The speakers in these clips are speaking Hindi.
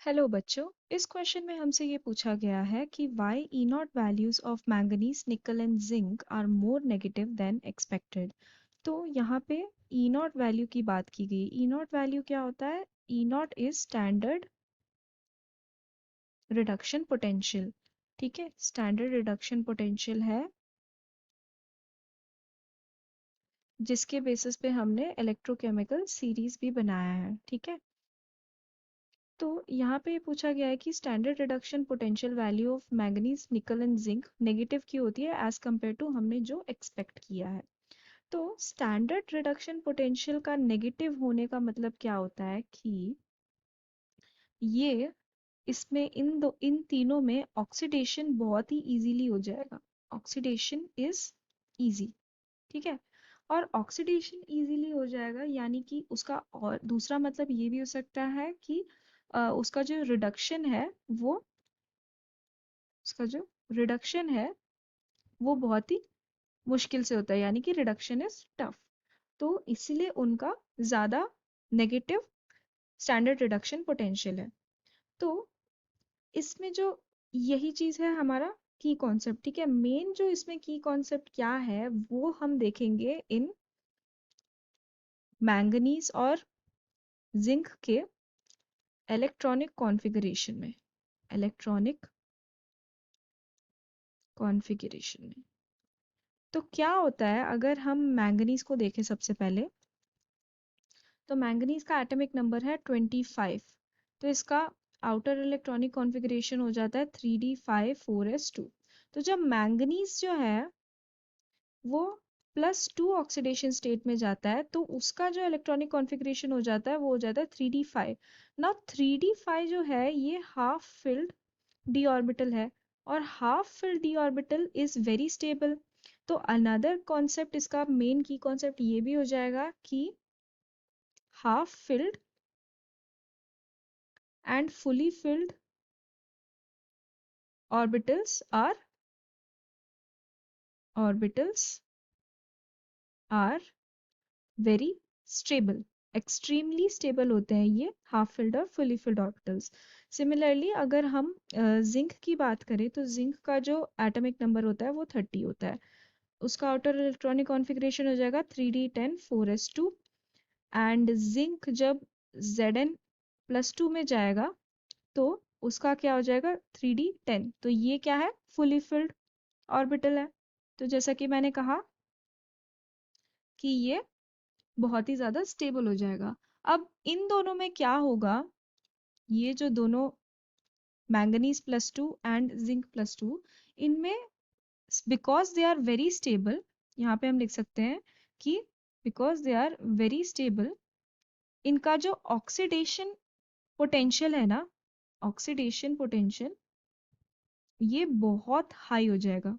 हेलो बच्चों। इस क्वेश्चन में हमसे ये पूछा गया है कि why E naught values of manganese nickel and zinc are more negative than expected. तो यहाँ पे ई नॉट वैल्यू की बात की गई। ई नॉट वैल्यू क्या होता है? E naught is standard reduction potential. ठीक है, स्टैंडर्ड रिडक्शन पोटेंशियल है जिसके बेसिस पे हमने इलेक्ट्रोकेमिकल सीरीज भी बनाया है। ठीक है, तो यहाँ पे पूछा गया है कि standard reduction potential value of manganese nickel and zinc negative की होती है एज कम्पेयर टू हमने जो एक्सपेक्ट किया है। तो स्टैंडर्ड रिडक्शन पोटेंशियल का नेगेटिव होने का मतलब क्या होता है कि ये इसमें इन तीनों में ऑक्सीडेशन बहुत ही इजीली हो जाएगा। Oxidation is easy. ठीक है, और ऑक्सीडेशन इजीली हो जाएगा यानी कि उसका और दूसरा मतलब ये भी हो सकता है कि उसका जो रिडक्शन है वो उसका जो रिडक्शन है वो बहुत ही मुश्किल से होता है, यानी कि रिडक्शन इज टफ। तो इसीलिए उनका ज्यादा नेगेटिव स्टैंडर्ड रिडक्शन पोटेंशियल है। तो इसमें जो यही चीज है हमारा की कॉन्सेप्ट। ठीक है, मेन जो इसमें की कॉन्सेप्ट क्या है वो हम देखेंगे इन मैंगनीज और जिंक के इलेक्ट्रॉनिक कॉन्फ़िगरेशन में। इलेक्ट्रॉनिक कॉन्फ़िगरेशन में तो क्या होता है अगर हम मैंगनीज को देखें सबसे पहले, तो मैंगनीज का एटॉमिक नंबर है 25। तो इसका आउटर इलेक्ट्रॉनिक कॉन्फ़िगरेशन हो जाता है 3d5 4s2। तो जब मैंगनीज जो है वो +2 ऑक्सीडेशन स्टेट में जाता है तो उसका जो इलेक्ट्रॉनिक कॉन्फ़िगरेशन हो जाता है वो हो जाता है 3d5। ना 3d5 जो है ये हाफ फिल्ड डी ऑर्बिटल है, और half filled D orbital is very stable. तो अनदर कॉन्सेप्ट, इसका मेन की कॉन्सेप्ट ये भी हो जाएगा कि half filled and fully filled orbitals are orbitals are very stable. Extremely stable होते हैं ये हाफ फिल्ड और फुली फिल्ड ऑर्बिटल्स। सिमिलरली अगर हम जिंक की बात करें तो जिंक का जो एटॉमिक नंबर होता है वो 30 होता है। उसका आउटर इलेक्ट्रॉनिक कॉन्फ़िगरेशन हो जाएगा 3d10 4s2। एंड जिंक जब Zn+2 में जाएगा तो उसका क्या हो जाएगा 3d10। तो ये क्या है? फुली फिल्ड ऑर्बिटल है। तो जैसा कि मैंने कहा कि ये बहुत ही ज्यादा स्टेबल हो जाएगा। अब इन दोनों में क्या होगा? ये जो दोनों मैंगनीज+2 एंड जिंक+2, इनमें because they are very stable, यहाँ पे हम लिख सकते हैं कि because they are very stable, इनका जो ऑक्सीडेशन पोटेंशियल है ना, ऑक्सीडेशन पोटेंशियल ये बहुत हाई हो जाएगा।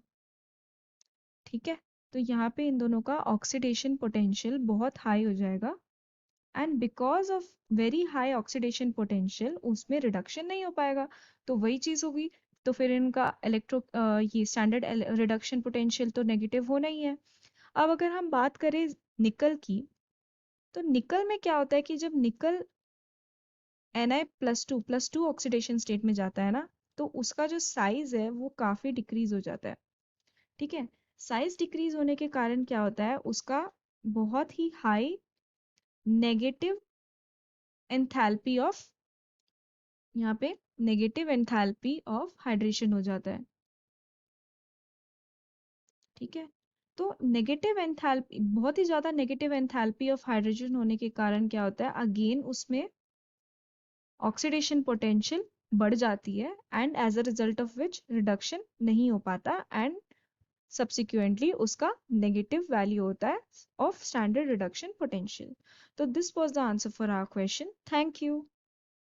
ठीक है, तो यहाँ पे इन दोनों का ऑक्सीडेशन पोटेंशियल बहुत हाई हो जाएगा। And because of very high oxidation potential उसमें रिडक्शन नहीं हो पाएगा। तो वही चीज होगी, तो फिर इनका ये स्टैंडर्ड रिडक्शन पोटेंशियल तो नेगेटिव होना ही है। अब अगर हम बात करें निकल की, तो निकल में क्या होता है कि जब निकल Na+2 ऑक्सीडेशन स्टेट में जाता है ना, तो उसका जो साइज है वो काफी डिक्रीज हो जाता है। ठीक है, साइज डिक्रीज होने के कारण क्या होता है, उसका बहुत ही हाई नेगेटिव एंथैल्पी ऑफ, यहाँ पे नेगेटिव एंथैल्पी ऑफ हाइड्रेशन हो जाता है। ठीक है, तो नेगेटिव एंथैल्पी, बहुत ही ज्यादा नेगेटिव एंथैल्पी ऑफ हाइड्रोजन होने के कारण क्या होता है, अगेन उसमें ऑक्सीडेशन पोटेंशियल बढ़ जाती है and as a result of which reduction नहीं हो पाता एंड सब्सिक्वेंटली उसका नेगेटिव वैल्यू होता है ऑफ स्टैंडर्ड रिडक्शन पोटेंशियल। तो this was the answer for our question. Thank you.